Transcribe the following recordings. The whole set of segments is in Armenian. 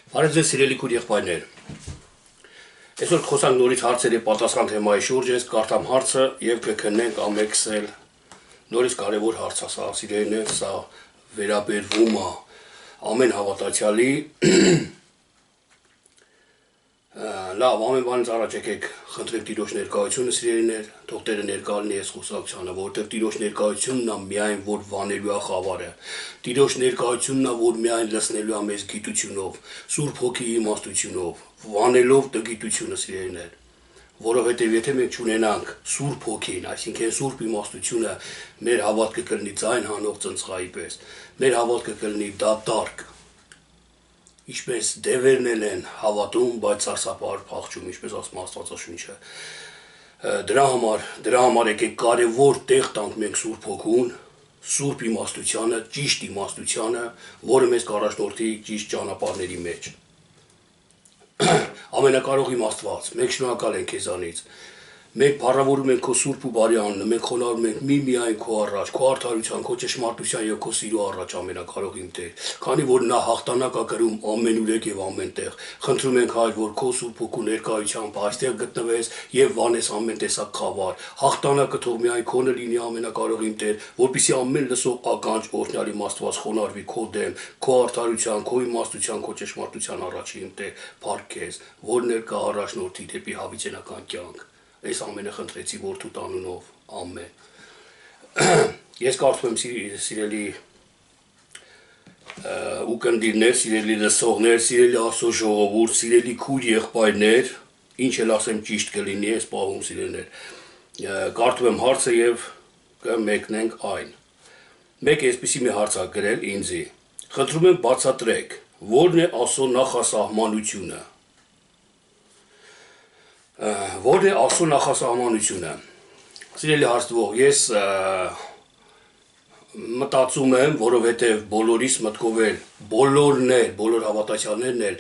Բարև ձեզ սիրելի քույր եղբայրներ։ Այսօր խոսանք նորից հարցերի պատասխան թեմայի շուրջ, ես կարդամ հարցը եւ կքննենք ամեքսել նորից կարևոր հարց է սա, սիրելիներ, սա վերաբերվում է ամեն հավատացյալի լավ, ամեն բանից առաջ եկեք խնդրենք Տիրոջ ներկայությունը սիրելիներ, թող Տերը ներկա լինի այս խոսակցությանը, որովհետև Տիրոջ ներկայությունն է միայն որ վանելու է խավարը։ Տիրոջ ներկայությունն է որ միայն լցնելու է մեզ գիտությունով, Սուրբ Հոգիի իմաստությունով, վանելով տգիտությունը սիրելիներ։ Որովհետև եթե մենք չունենանք Սուրբ Հոգին, այսինքն Սուրբ իմաստությունը, մեր հավատքը կլինի ձայն հանող ծնծղայի պես, մեր հավատքը կլինի դատարկ, ինչպես դևերն են հավատում, բայց սարսափահար փախչում, ինչպես ասում Աստվածաշունչը։ Դրա համար եկեք կարևոր տեղ տանք մենք Սուրբ Հոգուն, Սուրբ իմաստությանը, ճիշտ իմաստությանը, որը մեզ կառաջնորդի ճիշտ ճանապարհների մեջ։ Ամենակարող իմ Աստված, մենք շնորհակալ ենք քեզանից։ Մենք փառավորում ենք քո սուրբ ու բարի անունը, մենք խոնարհում ենք միմիայն քո առաջ, քո արդարության, քո ճշմարտության եւ քո սիրո առաջ ամենակարող իմ Տեր։ Քանի որ նա հաղթանակ է կրում ամենուրեք եւ ամենտեղ, խնդրում ենք Հայր, որ քո սուրբ հոգու ներկայությամբ այստեղ գտնվես եւ վանես ամեն տեսակ խավար։ Հաղթանակը թող միայն քոնը լինի ամենակարող իմ Տեր, որպեսզի ամեն լսող ականջ օրհնյալ իմ Աստված խոնարհվի քո դեմ, քո արդարության, քո իմաստության, քո ճշմարտության առաջ իմ Տեր, փառք քեզ, որ ներկա առաջնորդի դեպի հավիտենական կյանք։ Այս ամենը խնդրեցի որդուտ անունով, ամեն։ Ես կարծում եմ սիրելի ուկնդիրներ, սիրելի լսողներ, սիրելի Աստծո ժողովուրդ, սիրելի քույր եղբայրներ, ինչ էլ ասեմ ճիշտ կլինի այս պահում սիրելիներ։ Կարդում եմ հարցը եւ կմեկնենք այն։ Մեկ այսպիսի մի հարց ա գրել ինձի։ Խնդրում եմ բացատրեք, ո՞րն է Աստծո նախասահմանությունը։ Որն է Աստծո նախասահմանությունը։ Սիրելի հարցվող, ես մտածում եմ, որովհետև բոլորիս մտքով էլ, բոլոր հավատացյալներն էլ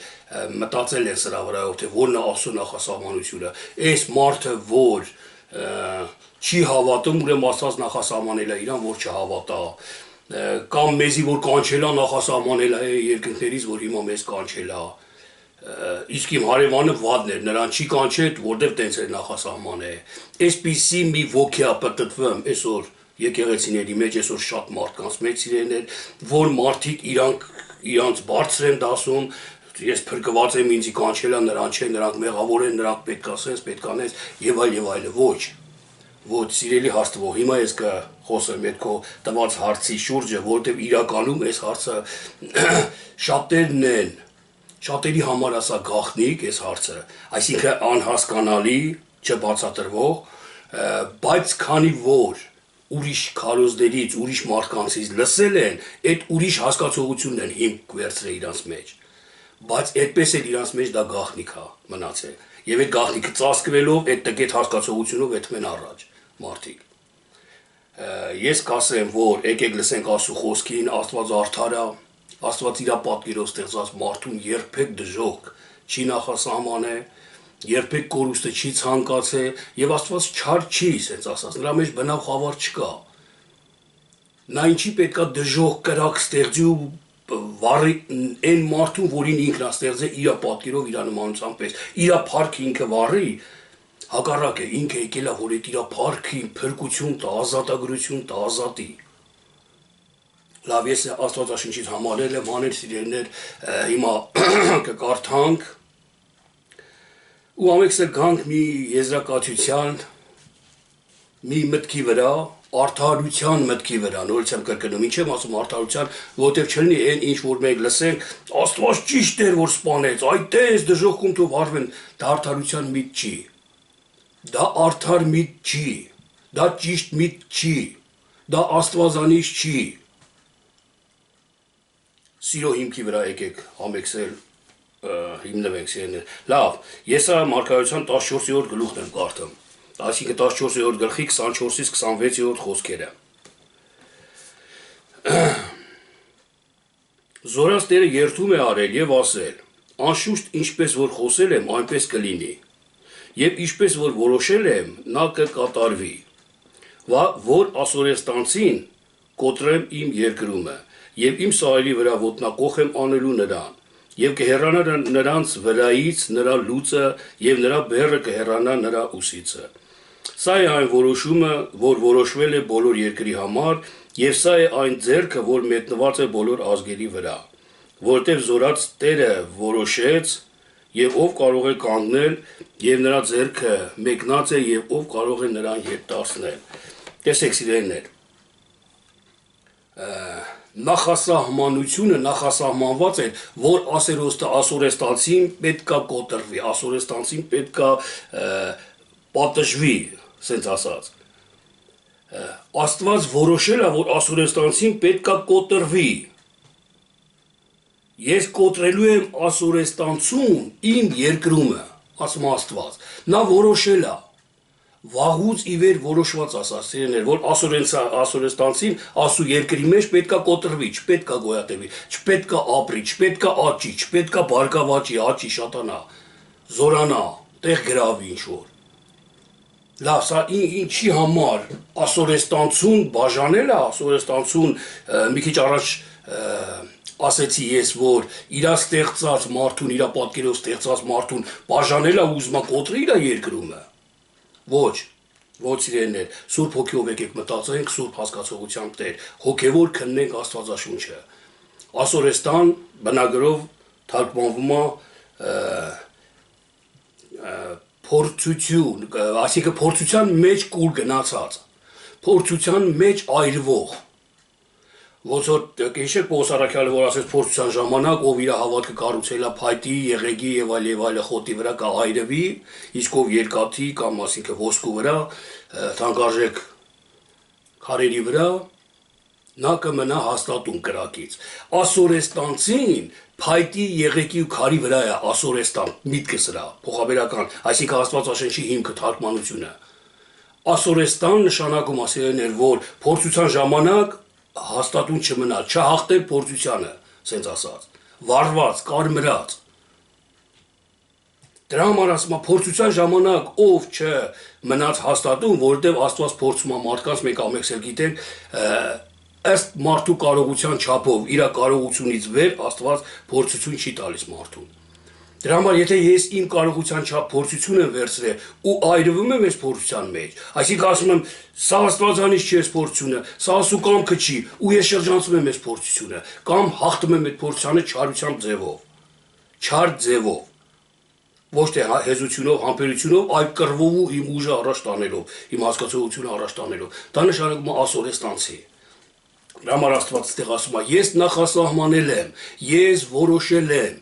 մտածել են սրա վրա, թե որն է Աստծո նախասահմանությունը։ Այս մարդը, որ չի հավատում, ուրեմն Աստված նախասահմանել է իրան, որ չհավատա։ Կամ մեզի որ կանչել է նախասահմանել է երկնքներից, որ հիմա մեզ կանչել է։ Իսկ իմ հարևանը վադն էր, նրան չի կանչել, որտեղ տենց էր նախասահման է։ Այսպիսի մի ոգի է պտտվում այսօր եկեղեցիների մեջ, այսօր շատ մարդկանց մեջ սիրելիներ, որ մարդիկ իրանց բարձր են դասում, ես փրկված եմ, ինձի կանչել է, նրան չէ, նրանք մեղավոր են, նրանք պետք է սենց, պետք է անես եւ այլ, ոչ, սիրելի հաստվող, հիմա ես կխոսեմ այդ քո տված հարցի շուրջը, որովհետեւ իրականում այս հարցը շատերն են, շատերի համար ասա գաղտնիք այս հարցը, այսինքն անհասկանալի, չբացատրվող, բայց քանի որ ուրիշ քարոզներից, ուրիշ մարդկանցից լսել են, այդ ուրիշ հասկացողությունն են հիմք վերցրել իրանց մեջ, բայց այդպես էլ իրանց մեջ դա գաղտնիք է մնացել, եւ այդ գաղտնիքը ծածկվելով, այդ տգետ հասկացողությունով եթմեն առաջ մարդիկ։ Ես կասեմ, որ եկեք լսենք Աստծո խոսքին, Աստված արդար է, Աստված իր պատկերով ստեղծած մարդուն երբեք դժոխք չի նախասահմանե, երբեք կորուստը չի ցանկացե եւ Աստված չար չի, ասենց ասած, նրա մեջ բնավ խավար չկա։ Նա ինչի պետքա դժոխք կրակ ստեղծի ու վառի այն մարդուն, որին ինքն է ստեղծել իր պատկերով, իր նմանությամբ պես, իր փառքը ինքը վառի, հակառակը ինքը եկել է, որ այդ իր փառքին փրկություն տա, ազատագրություն տա, ազատի։ Լավ, ես Աստվածաշնչից համարել եմ, անել սիրելիներ, հիմա կկարդանք ու ամեքսը գանք մի եզրակացության, մի մտքի վրա, արդարության մտքի վրա, նորից եմ կրկնում, ինչ եմ ասում արդարության, որովհետև չլինի այն ինչ որ մենք լսենք, Աստված ճիշտ էր որ սպանեց, այդտես դժոխքում թող վառվեն, դա արդարության միտ չի։ Դա արդար միտ չի, դա ճիշտ միտ չի, դա աստվածանիշ չի։ Սիրո հիմքի վրա եկեք ամեքսել հիմնվենք սիրելիներ։ Լավ, ես Մարգարեության 14-րդ գլուխն եմ կարդում, այսինքն 14-րդ գլխի 24-ից 26-րդ խոսքերը։ Զորաց Տերը երդում է արել եւ ասել. անշուշտ ինչպես որ խոսել եմ, այնպես կլինի։ Եվ ինչպես որ որոշել եմ, նա կկատարվի, որ։ Կոտրեմ իմ երկրումը, եւ իմ սայրի վրա ոտնակոխ եմ անելու նրան, եւ կհեռանա նրանց վրայից նրա լուծը եւ նրա բեռը կհեռանա նրա ուսիցը։ Սա է այն որոշումը, որ որոշվել է բոլոր երկրի համար, եւ սա է այն ձեռքը, որ մեկնված է բոլոր ազգերի վրա, որտեղ զորած Տերը որոշեց, եւ ով կարող է կանգնել, եւ նրա ձեռքը մեկնած է, եւ ով կարող է նրան ետ դարձնել։ Տեսեք սիրելիներ, նախասահմանությունը նախասահմանված է, որ ասորեստանցին պետքա կոտրվի, ասորեստանցին պետքա պատժվի, սենց ասած։ Աստված որոշել է, որ ասորեստանցին պետքա կոտրվի։ Ես կոտրելու եմ ասորեստանցուն իմ երկրումը, ասում Աստված։ Նա որոշել է, վաղուց ի վեր որոշված ասացիներ, որ ասորեստանցին ասու երկրի մեջ պետքա կոտրվի, չպետքա գոյատևի, չպետքա ապրի, չպետքա աճի, չպետքա բարգավաճի, աճի, շատանա, զորանա, տեղ գրավի ինչ-որ։ Լավ, սա ինչի համար ասորեստանցուն բաժանել է, ասորեստանցուն մի քիչ առաջ ասեցի ես, որ իրա ստեղծած մարդուն, իրա պատկերով ստեղծած մարդուն բաժանել է ուզմա կոտրի իրա երկրումը։ Ոչ, ոչ սիրելիներ, Սուրբ Հոգիով եկեք մտածենք, Սուրբ հասկացողությամբ Տեր, հոգևոր քննենք Աստվածաշունչը։ Ասորեստան բնագրով թարգմանվում է փորձություն, այսինքն փորձության մեջ կուլ գնացած, փորձության մեջ այրվող։ Ոնց որ կհիշեք Պողոս առաքյալը, որ ասեց փորձության ժամանակ, ով իր հավատքը կառուցել է փայտի, եղեգի եւ այլ խոտի վրա կայրվի, իսկ ով երկաթի կամ այսինքն ոսկու վրա, թանկարժեք քարերի վրա, նա կմնա հաստատուն կրակից։ Ասորեստանցին փայտի, եղեգի ու քարի վրա է ասորեստան, միտքը սրա, փոխաբերական, այսինքն Աստվածաշնչի հիմքը թարգմանությունը։ Ասորեստան նշանակում ասելներ, որ փորձության ժամանակ հաստատուն չմնա, չհաղթել փորձությանը, սենց ասած, վարված, կարմրած։ Դրա համար ասում եմ, փորձության ժամանակ ով չմնաց հաստատուն, որովհետև Աստված փորձում է մարդկանց, մենք ամենքս էլ գիտենք, ըստ մարդու կարողության չափով, իր կարողությունից վեր Աստված փորձություն չի տալիս մարդուն։ Դրա համար եթե ես իմ կարողության չափ փորձություն եմ վերցրել ու այրվում եմ այս փորձության մեջ, այսինքն ասում եմ, սա Աստվածանից չի այս փորձությունը, սա Աստծո կամքը չի, ու ես շրջանցում եմ այս փորձությունը, կամ հաղթում եմ այդ փորձությանը չարությամբ ձևով, չար ձևով, ոչ թե հեզությունով, համբերությունով, այլ կռվով ու իմ ուժը առաջ տանելով, իմ հասկացողությունը առաջ տանելով։ Դա նշանակում է ասորեստանցի։ Դրա համար Աստված այդտեղ ասում է, ես նախասահմանել եմ, ես որոշել եմ,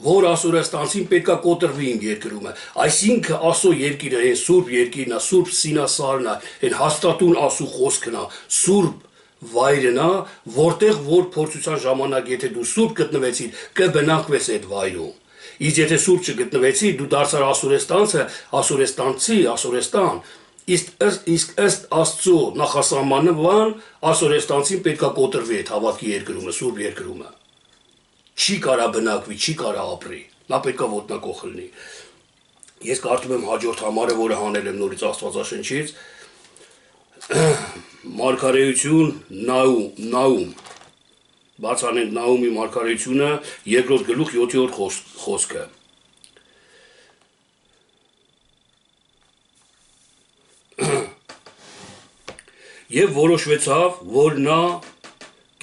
որ ասորեստանցին պետքա կոտրվի իմ երկրումը, այսինքն ասո երկիրը, այն սուրբ երկիրն է, սուրբ սինասարն է, այն հաստատուն ասու խոսքն է, սուրբ վայրն է, որտեղ որ փորձության ժամանակ եթե դու սուրբ գտնվեցիր, կբնակվես այդ վայրում։ Իսկ եթե սուրբ չգտնվեցի, դու դարձար ասորեստանցի, ասորեստան, իսկ ըստ Աստծո նախասահմանման ասորեստանցին պետքա կոտրվի այդ հավատքի երկրումը, սուրբ երկրումը։ Չի կարա բնակվի, չի կարա ապրի, նա պետքա ոտնակոխ լինի։ Ես կարդում եմ հաջորդ համարը, որը հանել եմ նորից Աստվածաշնչից, Մարգարեություն Նաում, բաց անենք Նաումի մարգարեությունը, 2-րդ գլուխ 7-րդ խոսքը։ Եվ որոշվեցավ, որ նա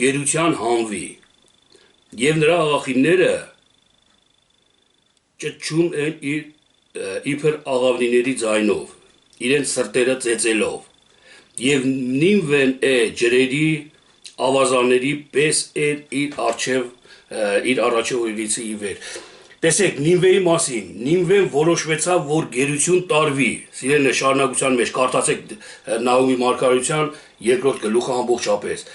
գերության հանվի, եւ նրա աղախինները ճչում են իբր աղավնիների ձայնով, իրենց սրտերը ծեծելով, եւ Նինվեն է ջրերի ավազանների պես իր առաջով իրիցի ի վեր։ Տեսեք, Նինվեի մասին, Նինվեն որոշվեցավ, որ գերություն տարվի, սիրելիներ շարունակության մեջ, կարդացեք Նաումի մարգարեության 2-րդ գլուխը ամբողջապես։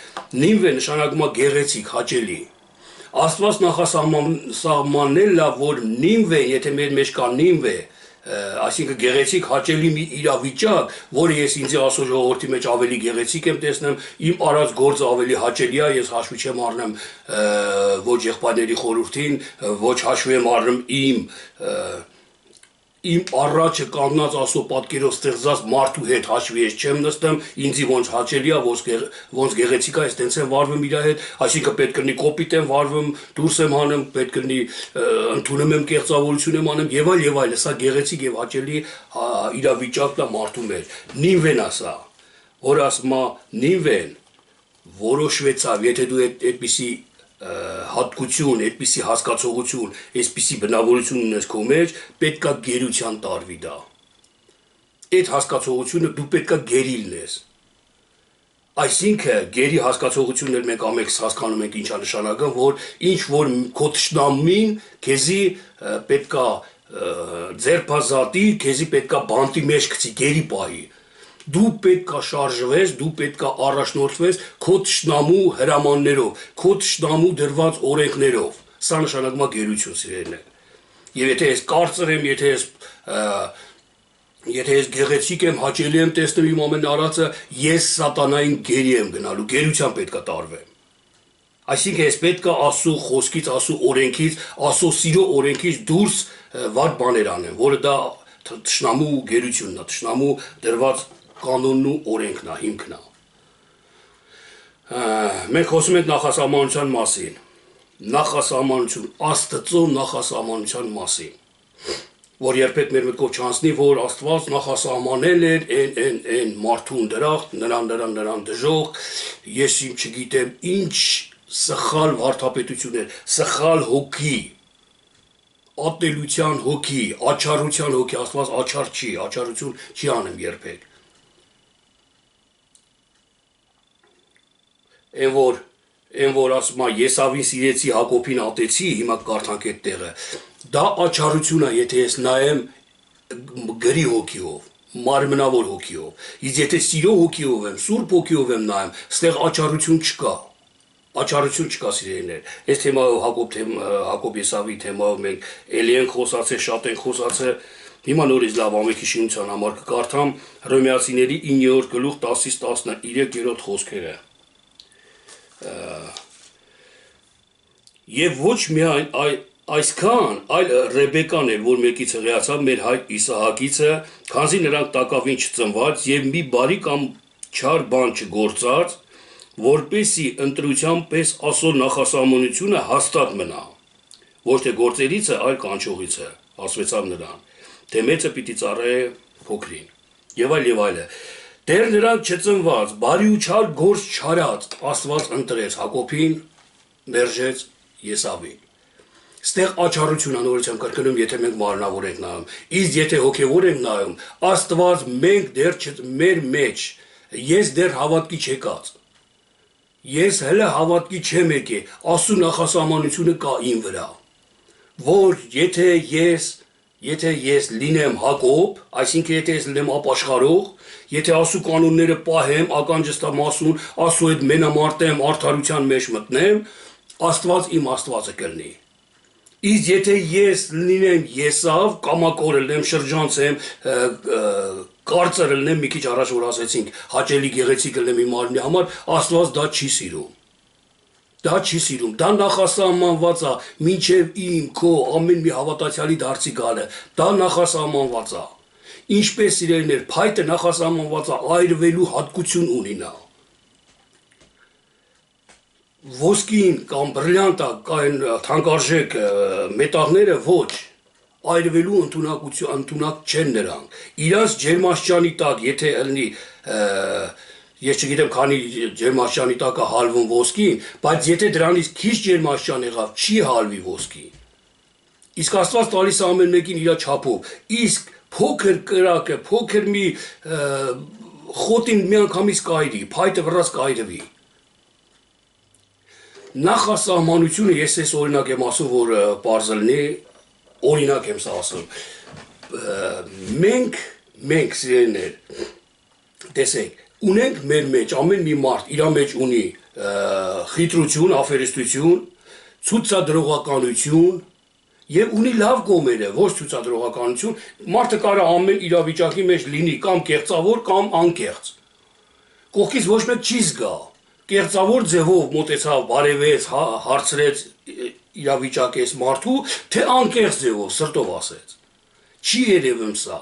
Նինվե նշանակում է գեղեցիկ, հաճելի։ Աստված նախասահմանել է, որ Նինվե, եթե մեր մեջ կա Նինվե, այսինքն գեղեցիկ հաճելի մի իրավիճակ, որը ես ինձ ասո ժողովրդի մեջ ավելի գեղեցիկ եմ տեսնում, իմ արած գործը ավելի հաճելի է, ես հաշվի չեմ առնում ոչ եղբայրների խորհրդին, ոչ հաշվի եմ առնում իմ առաջը կանգնած Աստծո պատկերով ստեղծած մարդու հետ հաշվի ես չեմ նստում, ինձի ոնց հաճելի է, ոնց գեղեցիկ է, այստենց եմ վարվում իր հետ, այսինքն պետք կլինի կոպիտ եմ վարվում, դուրս եմ հանում, պետք կլինի ընդունում եմ կեղծավորություն եմ անում եւ այլ, սա գեղեցիկ եւ հաճելի իրավիճակն է մարդու մեջ։ Նինվեն ասա, որ ասма նինվեն որոշվեցավ, եթե դու այդպիսի հատկություն, այդպիսի հասկացողություն, այսպիսի բնավորություն ունես քո մեջ, պետքա գերության տարվի դա։ Այդ հասկացողությունը դու պետքա գերի լինես։ Այսինքն գերի հասկացողությունն էլ մենք ամենքս հասկանում ենք ինչա նշանակում, որ ինչ որ քո թշնամին քեզի պետքա ձերբազատի, քեզի պետքա բանտի մեջ գցի, գերի պահի։ Դու պետքա շարժվես, դու պետքա առաջնորդվես քո թշնամու հրամաններով, քո թշնամու դրված օրենքներով։ Սա նշանակում է գերություն, սիրելիներ։ Եվ եթե ես կարծր եմ, եթե ես գեղեցիկ եմ, հաճելի եմ տեսնում իմ ամեն արածը, ես սատանային գերի եմ գնալու, գերության պետքա տարվեմ։ Այսինքն ես պետքա Աստծո խոսքից, Աստծո օրենքից, Աստծո սիրո օրենքից դուրս վատ բաներ անեմ, որը դա թշնամու գերությունն է, թշնամու դրված կանոնն ու օրենքն է, հիմքն է։ Մենք խոսում ենք նախասահմանության մասին, նախասահմանություն, Աստծո նախասահմանության մասին, որ երբեք մեր մտքով չանցնի, որ Աստված նախասահմանել էր այն մարդուն դրախտ, նրան դժող, ես իմ չգիտեմ ինչ սխալ վարդապետություններ, սխալ հոգի, ատելության հոգի, աչառության հոգի, Աստված աչառ չի, աչառություն չի անում երբեք։ Այն որ ասում է Եսավին սիրեցի, Հակոբին ատեցի, հիմա կարդանք այդ տեղը, դա աչառություն է, եթե ես նայեմ գրի հոգիով, մարմնավոր հոգիով, իսկ եթե սիրո հոգիով եմ, սուրբ հոգիով եմ նայեմ, ստեղ աչառություն չկա, սիրելիներ։ Այս թեմայով Հակոբ Եսավի թեմայով մենք էլի ենք խոսացել, շատ ենք խոսացել, հիմա նորից լավ ամենքի շինության համար կկարդամ Հռոմեացիների 9-րդ գլուխ 10-ից 13-րդ խոսքերը։ Եվ ոչ միայն այսքան, այլ Ռեբեկան էր, որ մեկից հղիացավ մեր հայր Իսահակիցը, քանզի նրանք տակավին չծնված եւ մի բարի կամ չար բան չգործած, որպեսի ընտրության պես Աստծո նախասահմանությունը հաստատ մնա, ոչ թե գործերիցը, այլ կանչողիցը, ասվեցավ նրան, թե մեծը պիտի ծառայե փոքրին, եւ այլ։ Դեռ նրանք չծնված, բարի ու չար գործ չարած, Աստված ընտրեց Հակոբին, մերժեց Եսավին։ Ստեղ աչառություն անորից եմ կրկնում, եթե մենք մարմնավոր ենք նայում, իսկ եթե հոգևոր ենք նայում, Աստված մենք դեռ մեր մեջ, ես դեռ հավատքի չեկած, ես հələ հավատքի չեմ եկել, Աստծո նախասահմանությունը կա իմ վրա, որ եթե ես լինեմ Հակոբ, այսինքն եթե ես լինեմ ապաշխարող, եթե Աստծո կանոնները պահեմ, ականջստամասուն, Աստծո հետ մենամարտեմ, արդարության մեջ մտնեմ, Աստված իմ Աստվածը կլինի։ Իսկ եթե ես լինեմ Եսավ, կամակոր լինեմ, շրջանցեմ, կարծր լինեմ, մի քիչ առաջ որ ասեցինք, հաճելի գեղեցիկ լինեմ իմ մարմնի համար, Աստված դա չի սիրում։ Դա չի սիրում, դա նախասահմանված է, մինչև իմ, քո, ամեն մի հավատացյալի դարձի գալը, դա նախասահմանված է։ Ինչպես սիրելիներ, փայտը նախասահմանված է, այրվելու հատկություն ունի նա։ Ոսկին կամ բրիլյանտը կային թանկարժեք մետաղները ոչ, այրվելու ընդունակ չեն նրանք։ Իրանց ջերմաստիճանի տակ, եթե լինի, ես չգիտեմ քանի ջերմաստիճանի տակ է հալվում ոսկին, բայց եթե դրանից քիչ ջերմաստիճան եղավ, չի հալվի ոսկին։ Իսկ Աստված տալիս է ամեն մեկին իր չափով։ Իսկ փոքր կրակը, փոքր մի խոտին միանգամից կայրի, փայտը վրաց կայրվի։ Նախասահմանությունը, ես այս օրինակ եմ ասում, որ պարզ լինի, օրինակ եմ սա ասում։ Մենք սիրելիներ, տեսեք, ունենք մեր մեջ, ամեն մի մարդ իր մեջ ունի խիտրություն, աֆերիստություն, ցուցադրողականություն եւ ունի լավ կողմերը, ոչ ցուցադրողականություն, մարդը կարող ամեն իրավիճակի մեջ լինի կամ կեղծավոր կամ անկեղծ։ Կողքից ոչ մեկ չի զգա, կեղծավոր ձևով մոտեցավ, բարևեց, հարցրեց իրավիճակես մարդու, թե անկեղծ ձևով սրտով ասեց։ Չի երևում սա,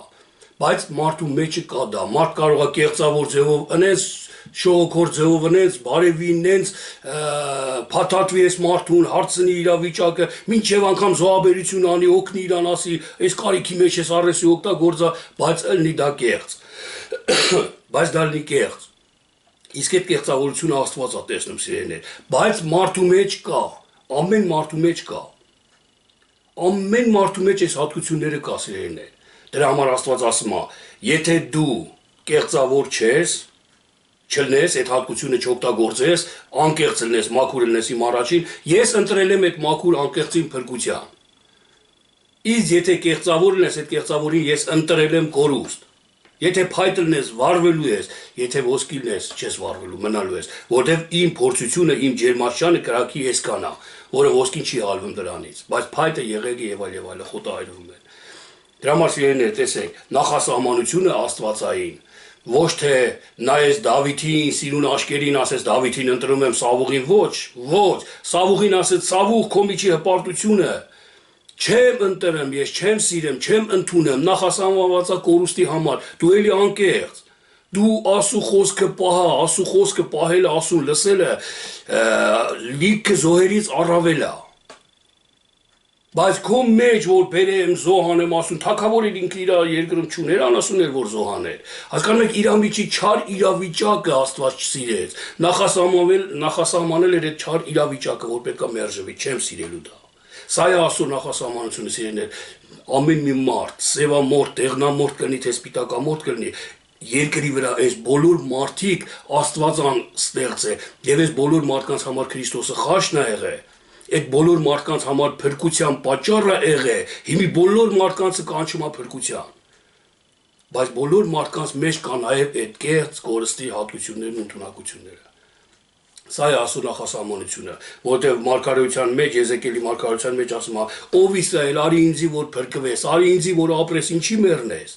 բայց մարդու մեջը կա դա, մարդ կարող է կեղծավոր ձևով ընես շողոքոր ձևով ընես, բարևի նենց փաթաթվի այս մարդուն, հարցնի իրավիճակը, մինչև անգամ զոհաբերություն անի, օգնի իրան ասի, այս կարիքի մեջ ես առեսի օգտագործա, բայց ըլնի դա կեղծ, բայց դա լինի կեղծ, իսկ այդ կեղծավորությունը Աստված է տեսնում սիրելիներ, բայց մարդու մեջ կա, ամեն մարդու մեջ կա, ամեն մարդու մեջ այս հատկությունները կա սիրելիներ, դրա համար Աստված ասում է, եթե դու կեղծավոր չես, չլնես, այդ հատկությունը չօգտագործես, անկեղծ լնես, մաքուր լնես իմ առաջին, ես ընտրել եմ այդ մաքուր անկեղծին փրկության։ Իսկ եթե կեղծավոր լնես, այդ կեղծավորին ես ընտրել եմ կորուստ։ Եթե փայտ լնես, վարվելու ես, եթե ոսկի լնես, չես վարվելու, մնալու ես, որտեվ իմ փորձությունը, իմ ջերմաշանը կրակի էսքան է, որը ոսկին չի հալվում դրանից, բայց փայտը եղեգը եւ այլ խոտահայրվում են։ Դրա համար սիրելիներ, տեսեք, նախասահմանությունը աստվածային ոչ թե նայես Դավիթին, սիրուն աշկերին ասես Դավիթին ընտրում եմ Սավուղին, ոչ, Սավուղին ասեց Սավուղ քո միջի հպարտությունը, չեմ ընտրեմ, ես չեմ սիրեմ, չեմ ընդունեմ, նախասահմանվածա կորուստի համար, դու էլի անկեղծ, դու ասու խոսքը պահա, ասու խոսքը պահելը, ասուն լսելը, լիքը զոհերից առավել է, բայց քո մեջ որ բերեմ զոհանեմ ասուն, թագավորին ինքը իր երկրում չուներ, անասուն էր որ զոհաներ, հասկանում եք իր միջի չար իրավիճակը Աստված չսիրեց, նախասահմանել էր այդ չար իրավիճակը, որ պետք է մերժվի, չեմ սիրելու դա, սա է Աստծո նախասահմանությունը սիրելիներ, ամեն մի մարդ, սևամորթ, դեղնամորթ կլինի, թե սպիտակամորթ կլինի, երկրի վրա այս բոլոր մարդիկ Աստվածան ստեղծ է, եւ այս բոլոր մարդկանց համար Քրիստոսը խաշն է եղել, այդ բոլոր մարդկանց համար փրկության պատճառը եղե, հիմի բոլոր մարդկանցը կանչում է փրկության, բայց բոլոր մարդկանց մեջ կա նաև այդ կեղծ կորստի հատկություններն ու ընդունակությունները, սա է Աստծո նախասահմանությունը, որտեղ մարգարեության մեջ, Եզեկիելի մարգարեության մեջ ասում է, ով Իսրայել, արի ինձի որ փրկվես, արի ինձի որ ապրես, ինչի մեռնես,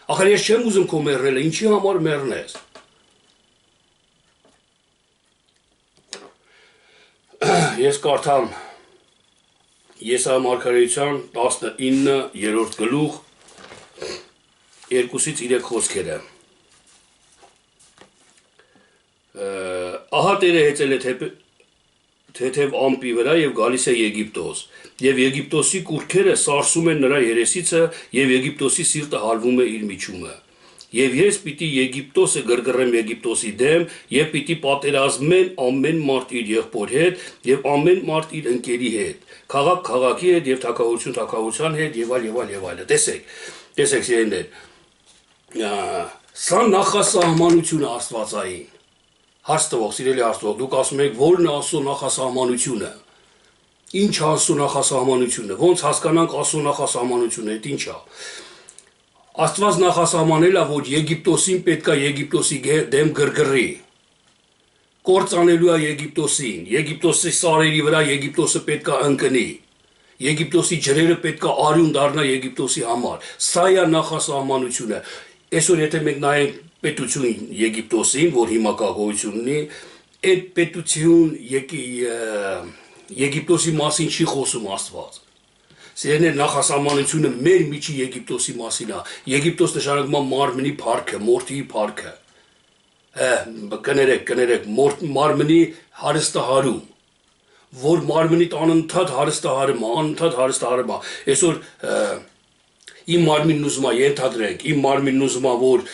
ախր ես չեմ ուզում քո մեռնելը, ինչի համար մեռնես, ես կարդամ Եսայիա մարգարեության 19-րդ գլուխ 2-ից 3 խոսքերը ահա Տերը հեծել է թեթև ամպի վրա եւ գալիս է Եգիպտոս եւ Եգիպտոսի կուռքերը սարսում են նրա երեսիցը եւ Եգիպտոսի սիրտը հալվում է իր միջումը Եվ ես պիտի Եգիպտոսը գրգռեմ Եգիպտոսի դեմ եւ պիտի պատերազմեն ամեն մարդ իր եղբոր հետ եւ ամեն մարդ իր ընկերի հետ քաղաք քաղաքի հետ եւ թագավորություն թագավորության հետ եւ այլ տեսեք սիրելիներ սա նախասահմանությունը աստվածային հարց տվող սիրելի Աստծո դուք ասում եք որն է Աստծո նախասահմանությունը ինչ է Աստծո նախասահմանությունը ոնց հասկանանք Աստծո նախասահմանությունը դա ինչ է Աստված նախասահմանել է, որ Եգիպտոսին պետք է Եգիպտոսի դեմ գրգռի, կործանելու է Եգիպտոսին, Եգիպտոսի սարերի վրա Եգիպտոսը պետք է ընկնի, Եգիպտոսի ջրերը պետք է արյուն դառնա Եգիպտոսի համար, սա է նախասահմանությունը, այսօր եթե մենք նայենք պետություն Եգիպտոսին, որ հիմա գոյություն ունի, այդ պետություն Եգիպտոսի մասին չի խոսում Աստված Սիրելիներ նախասահմանությունը մեր միջի Եգիպտոսի մասին է։ Եգիպտոս նշանակում է մարմնի փառքը, մորթի փառքը։ Կներեք, մարմնի հարստահարում, որ մարմնի անընդհատ հարստահարում է։ Այսօր իմ մարմինն ուզում է ենթադրենք, իմ մարմինն ուզում է որ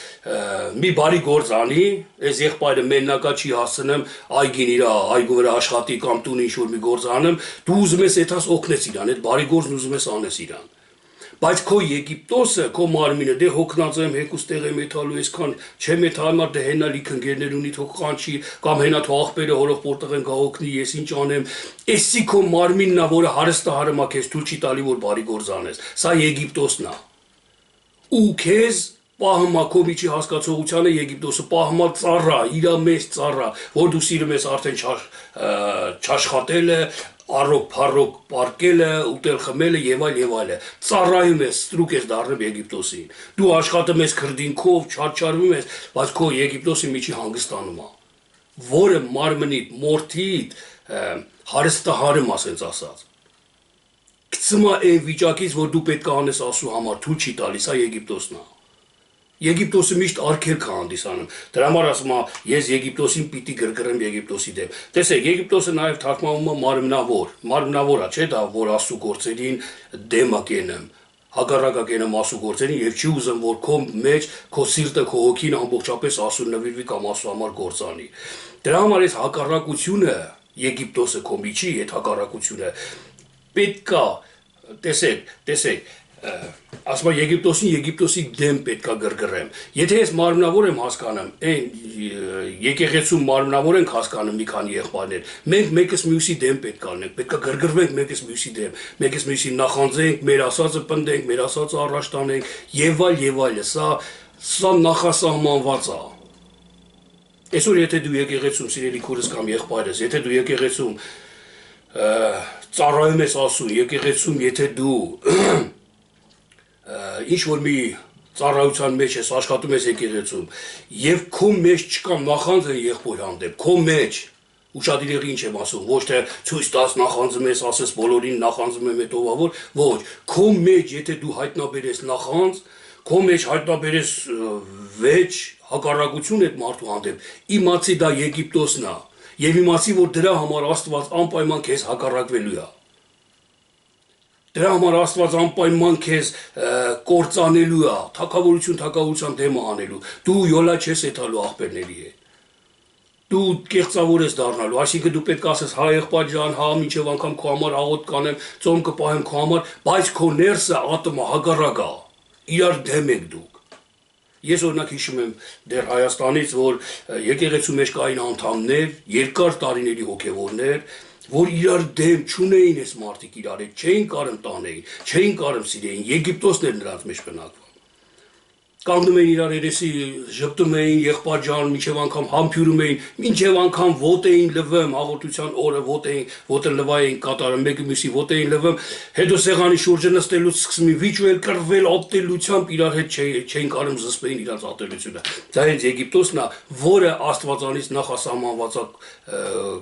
մի բարի գործ անի, այս եղբայրը մեննակա չի հասցնեմ այգին իր այգու վրա աշխատի կամ տուն ինչ-որ մի գործ անեմ, դու ուզում ես այդտես օգնես իրան, այդ բարի գործն ուզում ես անես իրան։ Բայց քո Եգիպտոսը, քո մարմինը դե հոգնած եմ, հեկուս տեղ եմ եթալու, այսքան չեմ եթալու, դե հենա լիք ընկերներ ունի, թող կանչի, կամ հենա թող աղբերը հորող պորտեղ են գա օգնի, ես ինչ անեմ։ Էսի քո մարմինն է, որը հարստահարում է քեզ, թույլ չի տալի, որ բարի գործ անես։ Սա Եգիպտոսն է։ Ու քեզ պահմա քո միջի հասկացողությանը Եգիպտոսը պահմա ծառա, իր մեծ ծառա, որ դու սիրում ես արդեն չաշխատելը, առոք փառոք պարկելը, ուտել խմելը եւ այլ, ծառայում ես, ստրուկ ես դառնում Եգիպտոսին, դու աշխատում ես քրդինքով, չարչարվում ես, բայց քո Եգիպտոսի միջի հանգստանում է, որը մարմնիդ, մորթիդ հարստահարում ասենց ասած, Սմա այն վիճակից, որ դու պետք է անես Աստծո համար, թույլ չի տալիս, սա Եգիպտոսն է։ Եգիպտոսը միշտ արգելք է հանդիսանում։ Դրա համար ասում է, ես Եգիպտոսին պիտի գրգռեմ Եգիպտոսի դեմ։ Տեսեք, Եգիպտոսը նաև թարգմանվում է մարմնավոր։ Մարմնավոր է, չէ՞ դա, որ Աստծո գործերին դեմ է կենեմ։ Հակառակ է կենեմ Աստծո գործերին եւ չի ուզում, որ քո մեջ քո սիրտը, քո հոգին ամբողջապես Աստծո նվիրվի կամ Աստծո համար գործանի։ Դրա համար այս հակառակությունը Եգիպտոսը քո միջի այդ հակառակությունը պետքա տեսեք ասма Եգիպտոսի դեմ պետքա գրգռեմ։ Եթե ես մարմնավոր եմ հասկանում, այն եկեղեցում մարմնավոր ենք հասկանում մի քանի եղբայրներ, մենք մեկս մյուսի դեմ պետքա լինենք, պետքա գրգռվենք մեկս մյուսի դեմ, մեկս մյուսին նախանձենք, մեր ասածը պնդենք, մեր ասածը առաջ տանենք եւ այլ, սա նախասահմանված է։ Այսօր եթե դու եկեղեցում սիրելի քուրս կամ եղբայրս, եթե դու եկեղեցում ծառայում ես Աստծուն, եկեղեցում եթե դու ինչ որ մի ծառայության մեջ ես, աշխատում ես եկեղեցում եւ քո մեջ չկա նախանձը եղբոր հանդեպ, քո մեջ ուշադիր ինչ եմ ասում, ոչ թե ցույց տաս նախանձում ես, ասես բոլորին նախանձում եմ հետովավոր, ոչ, քո մեջ եթե դու հայտնաբերես նախանձ, քո մեջ հայտնաբերես վեճ հակառակություն այդ մարդու հանդեպ, իմացի դա Եգիպտոսն է եւ իմացի որ դրա համար Աստված անպայման քեզ հակառակվելու է։ Դրա համար Աստված անպայման քեզ կործանելու է, թագավորության դեմ անելու։ Դու յոլա չես եթալու աղբերների հետ։ Դու կեղծավոր ես դառնալու, այսինքն դու պետք է ասես հա եղբայր ջան, հա մինչև անգամ քո համար աղոտ կանեմ, ծոմ կպահեմ քո համար, բայց քո ներսը ատոմը հակառակ է։ Իրար դեմ եք դուք։ Ես օրինակ հիշում եմ դեռ Հայաստանից, որ եկեղեցու մեջ կային անդամներ, երկար տարիների հոգևորներ, որ իրար դեմ չունեին այս մարդիկ իրար հետ, չէին կարում տանեին, չէին կարում սիրեին, Եգիպտոսն էր նրանց մեջ բնակվում։ Կանգնում էին իրար երեսի, ժպտում էին, եղբայր ջան, մինչև անգամ համբյուրում էին, մինչև անգամ ոտ էին լվում, հաղորդության օրը ոտը լվա էին կատարում, մեկը մյուսի ոտ էին լվում, հետո սեղանի շուրջը նստելուց սկսում էին վիճվել, կռվել, ատելությամբ իրար հետ չէին կարում զսպեին իրաց ատելությունը։ Դա հենց Եգիպտոսն է, որը Աստվածանից նախասահմանված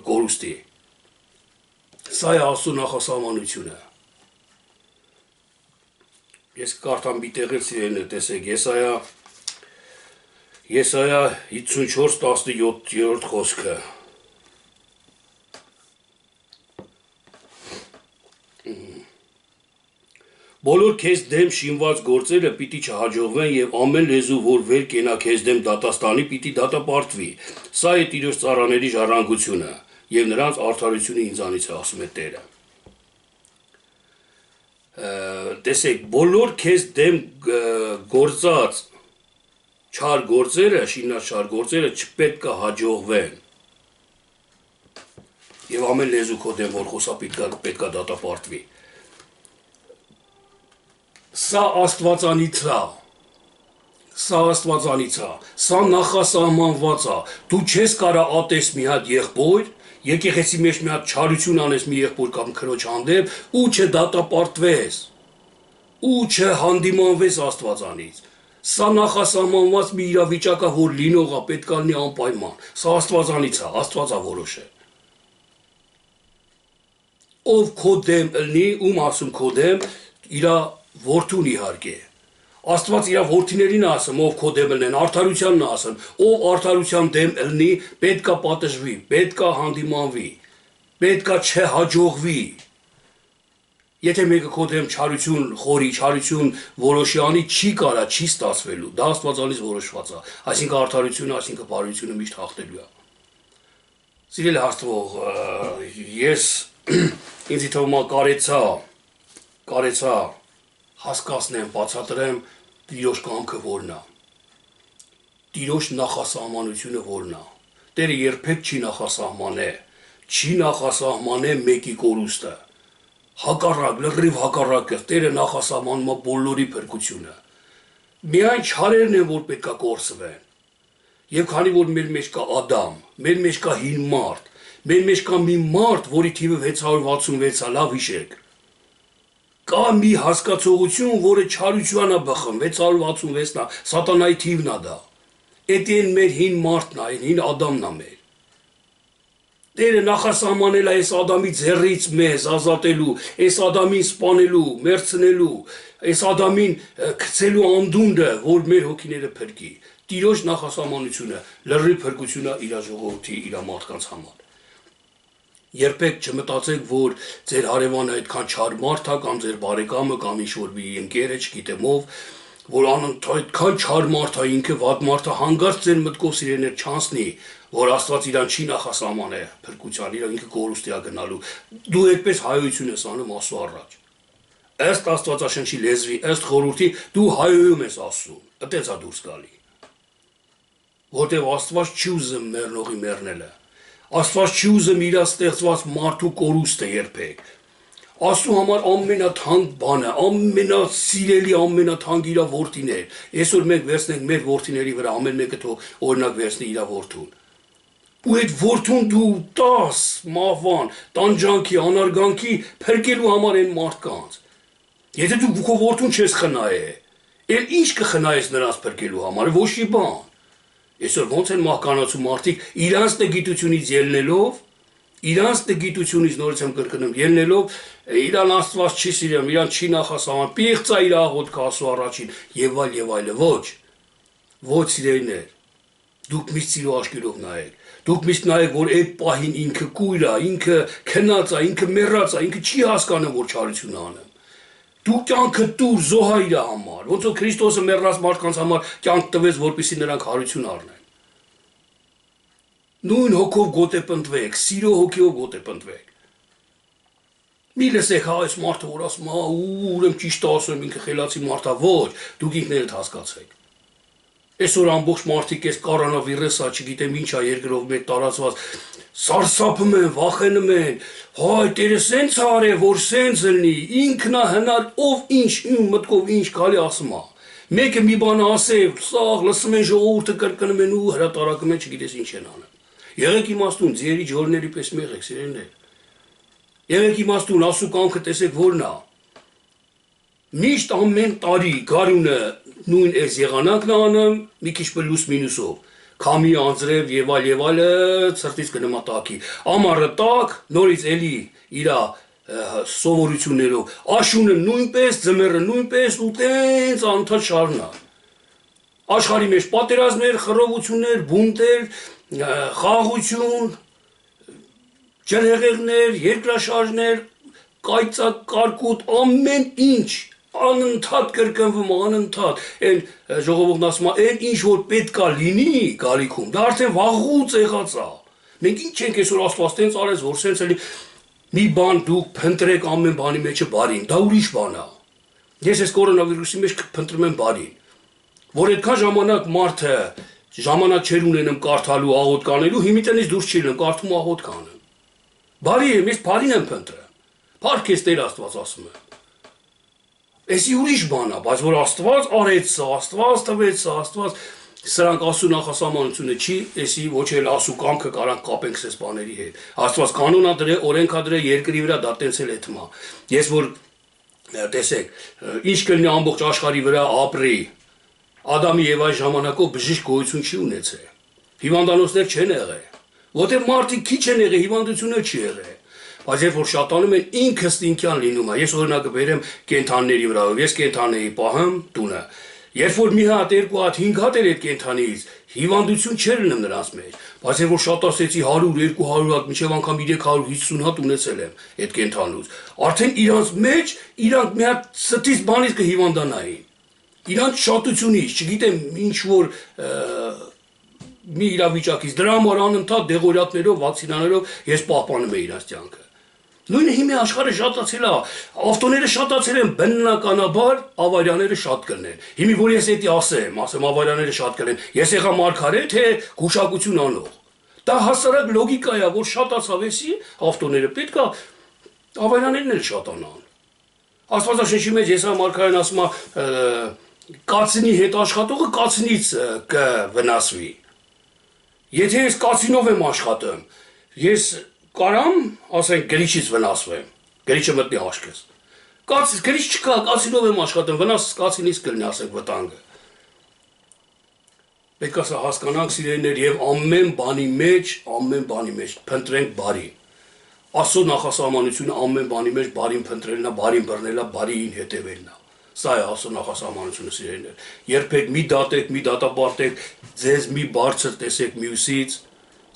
կորուստի է։ Սա է Աստծո նախասահմանությունը։ Ես կարդամ մի տեղից իրեն տեսեք, Եսայա 54:17 խոսքը։ Բոլոր քեզ դեմ շինված գործերը պիտի չհաջողվեն եւ ամեն լեզու, որ վեր կենա քեզ դեմ դատաստանի, պիտի դատապարտվի։ Սա է Տիրոջ ծառաների ժառանգությունը եւ նրանց արդարությունը ինձանից է, ասում է Տերը։ Տեսեք, բոլոր քեզ դեմ գործած չար գործերը, շինած չար գործերը չպետք է հաջողվեն։ Եվ ամեն լեզու քո դեմ որ խոսա պետք է դատապարտվի։ Սա Աստվածանից է։ Սա նախասահմանված է։ Դու չես կարող ատես մի հատ եղբոր, եկեղեցի մեջ մի հատ չարություն անես մի եղբոր կամ քրոջ հանդեպ ու չդատապարտվես, ու չհանդիմանվես Աստվածանից։ Սա նախասահմանված մի իրավիճակ է, որ լինող է, պետք է լինի անպայման։ Սա Աստվածանից է, Աստված է որոշել։ Ով քո դեմ ըլնի, ում ասում քո դեմ, իր որդուն իհարկե։ Աստված իր որդիներին ասում, ով քո դեմ ըլնեն, արդարությանն ասում, ով արդարության դեմ ըլնի, պետքա պատժվի, պետքա հանդիմանվի, պետքա չհաջողվի։ Եթե մեկը քո դեմ չարություն խորի, չարություն որոշի անի, չի կարա, չի ստացվելու, դա Աստվածանից որոշված է, այսինքն արդարությունը, այսինքն բարությունը միշտ հաղթելու է։ Սիրելի Աստծո, ես ինձ թվում է կարեցա հասկացնեմ, բացատրեմ Տիրոջ կամքը որն է։ Տիրոջ նախասահմանությունը որն է։ Տերը երբեք չի նախասահմանե մեկի կորուստը։ Հակառակ, լրիվ հակառակը, Տերը նախասահմանում է բոլորի փրկությունը։ Միայն չարերն են, որ պետք է կորսվեն։ Եվ քանի որ մեր մեջ կա Ադամ, մեր մեջ կա հին մարդ, մեր մեջ կա մի մարդ, որի թիվը 666 է, լավ հիշեք։ Կա մի հասկացողություն, որը չարություն է բխում, 666-ն է, սատանայի թիվն է դա։ Էդ են մեր հին մարդն է, հին Ադամն է մեր։ Տերը նախասահմանել է այս Ադամի ձեռից մեզ ազատելու, այս Ադամին սպանելու, մերցնելու, այս Ադամին գցելու անդունդը, որ մեր հոգիները փրկի։ Տիրոջ նախասահմանությունը լրիվ փրկությունը իր ժողովրդի, իր մարդկանց համար։ Երբեք չմտածեք, որ ձեր հարևանը այդքան չար մարդ է կամ ձեր բարեկամը կամ ինչ-որ մի ընկերը, չգիտեմ ով, որ այդքան չար մարդ է, ինքը վատ մարդ է, հանգարց ձեր մտքով սիրելիներ չանցնի, որ Աստված իրան չի նախասահմանել փրկության, իրան ինքը կորուստի է գնալու։ Դու այդպես հայություն ես անում Աստծո առաջ։ Ըստ Աստվածաշնչի լեզվի, ըստ խորհրդի դու հայոյում ես Աստծուն, այդպես է դուրս գալի։ Որտեւ Աստված չի ուզում մեռնողի մեռնելը։ Աստված չի ուզում իր ստեղծված մարդու կորուստը երբեք։ Աստծու համար ամենաթանկ բանը, ամենասիրելի, ամենաթանկ իր որդիներ։ Այսօր մենք վերցնենք մեր որդիների վրա, ամեն մեկը թող օրինակ վերցնի իր որդուն։ Ու այդ որդուն դու տաս մահվան, տանջանքի, անարգանքի փրկելու համար այն մարդկանց։ Եթե դու քո որդուն չես խնայե, էլ ինչ կխնայես նրանց փրկելու համար, ոչ մի բան։ Այսօր ոնց են մահկանացու մարդիկ իրանց տգիտությունից ելնելով, իրանց տգիտությունից նորից եմ կրկնում, ելնելով իրան Աստված չի սիրում, իրան չի նախասահման, պիղծ է իր աղոթքը Աստծո առաջին եւ այլ, ոչ սիրելիներ, դուք միշտ սիրո աչքերով նայեք, դուք միշտ նայեք, որ այդ պահին ինքը կույր է, ինքը քնած է, ինքը մեռած է, ինքը չի հասկանում, որ չարություն անեմ։ Դու կյանքը տուր զոհա իր համար, ոնց որ Քրիստոսը մեռած մարդկանց համար կյանք տվեց, որպեսզի նրանք հարություն առնեն։ Նույն հոգով գոտեպնդվեք, սիրո հոգիով գոտեպնդվեք։ Մի լսեք, հա, այս մարդը որ ասում է, ուրեմն ճիշտ ասում, ինքը խելացի մարդ է, ոչ, դուք ինքներդ հասկացեք։ Այսօր ամբողջ մարդիկ այս կորոնավիրուսը, չգիտեմ ինչ է երկրով մեկ տարածված, սարսափում են, վախենում են, հայ, Տերը սենց արե, որ սենց լինի, ինքն է հնար, ով ինչ, ում մտքով ինչ գալի ասում է։ Մեկը մի բան ասե, սաղ լսում են ժողովուրդը կրկնում են ու հրատարակում են, չգիտես ինչ են անում։ Եղեք իմաստուն, ձերի ջորների պես մեղեք, սիրելիներ։ Եղեք իմաստուն, Աստծո կամքը տեսեք որն է։ Միշտ ամեն տարի գարունը նույն այս եղանակն է անում, մի քիչ պլյուս մինուսով։ Քամի անձրև եւ այլը ցրտից կնմատակի։ Ամառը տակ, նորից էլի իր սովորություններով։ Աշունը նույնպես, ձմեռը նույնպես ու տենց անընդհատ շարունա։ Աշխարհի մեջ պատերազմներ, խռովություններ, բունտեր, խաղաղություն, ջրհեղեղներ, երկրաշարժներ, կայծակ, կարկուտ, ամեն ինչ անընդհատ կրկնվում, անընդհատ այն ժողովուրդն ասում է, այն ինչ որ պետք է լինի գալիքում, դա արդեն վաղուց եղած է։ Մենք ինչ ենք այսօր Աստված տենց արեց, որ սենց էլի մի բան դուք փնտրեք ամեն բանի մեջը բարին, դա ուրիշ բան է։ Ես այս կորոնավիրուսի մեջ փնտրում եմ բարին, որ այդքան ժամանակ մարդը ժամանակ չեր ունենում կարդալու, աղոթք անելու, հիմի տնից դուրս չի լինում, կարդում ու աղոթք անում։ Բարի եմ, ես բարին եմ փնտրում։ Փառք ես Տեր Աստված ասում եմ։ Էսի ուրիշ բան է, բայց որ Աստված արեց սա, Աստված տվեց սա, Աստված սրանք Աստծո նախասահմանությունը չի, էսի ոչ էլ Աստծո կամքը կարանք կապենք սես բաների հետ։ Աստված կանոն ա դրե, օրենք ա դրե, երկրի վրա դա տենց էլ է թմա։ Ես որ տեսեք, ինչ կլինի ամբողջ աշխարհի վրա ապրի, Ադամի եւ այս ժամանակով բժիշկ գոյություն չի ունեցել։ Հիվանդանոցներ չեն եղել։ Որտեղ մարդիկ քիչ են եղել, հիվանդությունը չի եղել։ Բայց երբ որ շատանում են, ինքը ստինքյան լինում է։ Ես օրինակը բերեմ կենթանիների վրայով։ Ես կենթանի պահեմ տունը։ Երբ որ մի հատ, երկու հատ, 5 հատ էր այդ կենթանից, հիվանդություն չէր լինում նրանց մեջ։ Բայց երբ որ շատացեցի 100, 200 հատ, մինչև անգամ 350 հատ ունեցել եմ այդ կենթանուց, արդեն իրանց մեջ իրանք մի հատ ստից բանից կհիվանդանային։ Իրանց շատությունից, չգիտեմ ինչ որ մի իրավիճակից, դրա համար անընդհատ դեղորյակներով, վակցինաներով ես պահպանում եմ իրանց կյանքը։ Նույնը հիմա աշխարհը շատացել է, ավտոները շատացել են, բնականաբար ավարիաները շատ կլինեն։ Հիմա որ ես էդի ասեմ ավարիաները շատ կլինեն, ես եղա մարգարե, թե գուշակություն անող։ Դա հասարակ լոգիկա է, որ շատացավ էսի, ավտոները պետք է ավարիաներն էլ շատանան։ Աստվածաշնչի մեջ ես մարգարեն ասում է կացինի հետ աշխատողը կացինից կվնասվի։ Եթե ես կացինով եմ աշխատում, ես կարամ, ասենք, գրիչից վնասվեմ, գրիչը մտնի աշկես։ Գրիչ չկա, կացինով եմ աշխատում, վնաս կացինից կլինի, ասենք, վտանգը։ Պետք է սա հասկանանք սիրելիներ եւ ամեն բանի մեջ փնտրենք բարին։ Աստծո նախասահմանությունը ամեն բանի մեջ բարին փնտրելն է, բարին բռնելն է, բարին հետևելն է։ Սա է Աստծո նախասահմանությունը սիրելիներ։ Երբեք մի դատեք, մի դատապարտեք, ձեզ մի բարձր տեսեք մյուսից,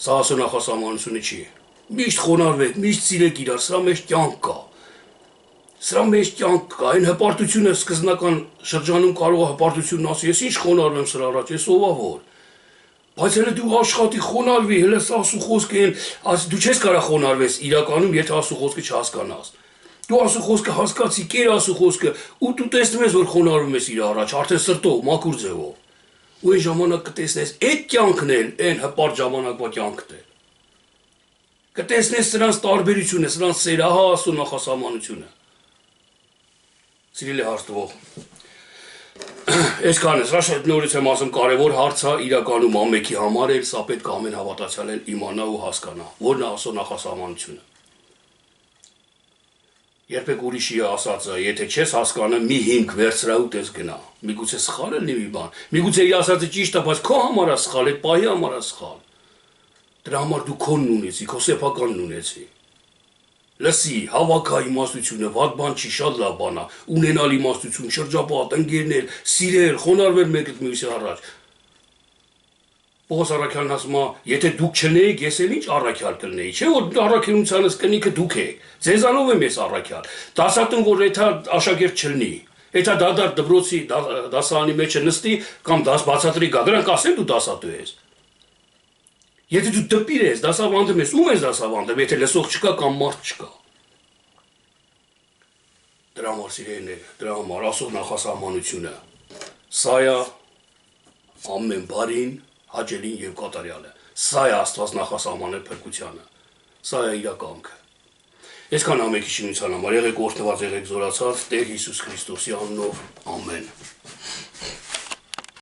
սա Աստծո նախասահմանությունը չի։ Միշտ խոնարհվեք, միշտ սիրեք իրար, սրա մեջ կյանք կա։ Սրա մեջ կյանք կա, այն հպարտությունը սկզբնական շրջանում կարող է հպարտությունն ասի, ես ինչ խոնարհվեմ սրա առաջ, ես ով որ։ Բայց հələ դու աշխատի խոնարհվի, հələ Աստծո խոսքը են, դու չես կարող խոնարհվես իրականում, եթե Աստծո խոսքը չհասկանաս։ Դու Աստծո խոսքը հասկացի, կեր Աստծո խոսքը, ու դու տեսնում ես, որ խոնարհվում ես իր առաջ, արդեն սրտով, մաքուր ձևով։ Ու այն ժամանակ կտեսնես, այդ կյանքն էլ, այն հպարտ ժամանակվա կյանքն է։ Կտեսնես սրանց տարբերությունը, սրանց սերը, ահա Աստծո նախասահմանությունը։ Սիրելի հարցվող, այսքան է, սա նորից եմ ասում, կարևոր հարց է իրականում ամենքի համար էլ, սա պետք է ամեն հավատացյալ էլ իմանա ու հասկանա, որն է Աստծո նախասահմանությունը։ Երբեք ուրիշի ասածը, եթե չես հասկանում, մի հիմք վերցրահուտ ես գնա, միգուցե սխալ է լինի մի բան, միգուցե իր ասածը ճիշտ է, բայց քո համար է սխալ, այդ պահի համար է սխալ։ Դրա համար դու քոնն ունեցի, քո սեփականն ունեցի։ Լսի, հավաքի իմաստությունը, վատ բան չի, շատ լավ բան է, ունենալ իմաստություն, շրջապատ, ընկերներ, սիրել, խոնարհվել մեկը մյուսի առաջ։ Պողոս առաքյալն ասում է, եթե դուք չնեիք, ես էլ ինչ առաքյալ կլնեի, չէ՞ որ առաքելությանս կնիքը դուք եք, ձեզանով եմ ես առաքյալ։ Դասատուն որ եթե աշակերտ չլինի, եթե դադար դպրոցի դասարանի մեջ նստի կամ դաս բացատրի գա, դրանք ասեն դու դասատու ես։ Եթե դու դպիր ես, դասավանդում ես, ում ես դասավանդում, եթե լսող չկա կամ մարդ չկա։ Դրա համար սիրելիներ, դրա համար Աստծո նախասահմանությունը, սա է ամեն բարին, հաճելին եւ կատարյալը։ Սա է Աստված նախասահմանել փրկությանը։ Սա է իր կամքը։ Այսքան ամենքի շինության համար եղեք օրհնված, եղեք զորացած Տեր Հիսուս Քրիստոսի անունով, ամեն։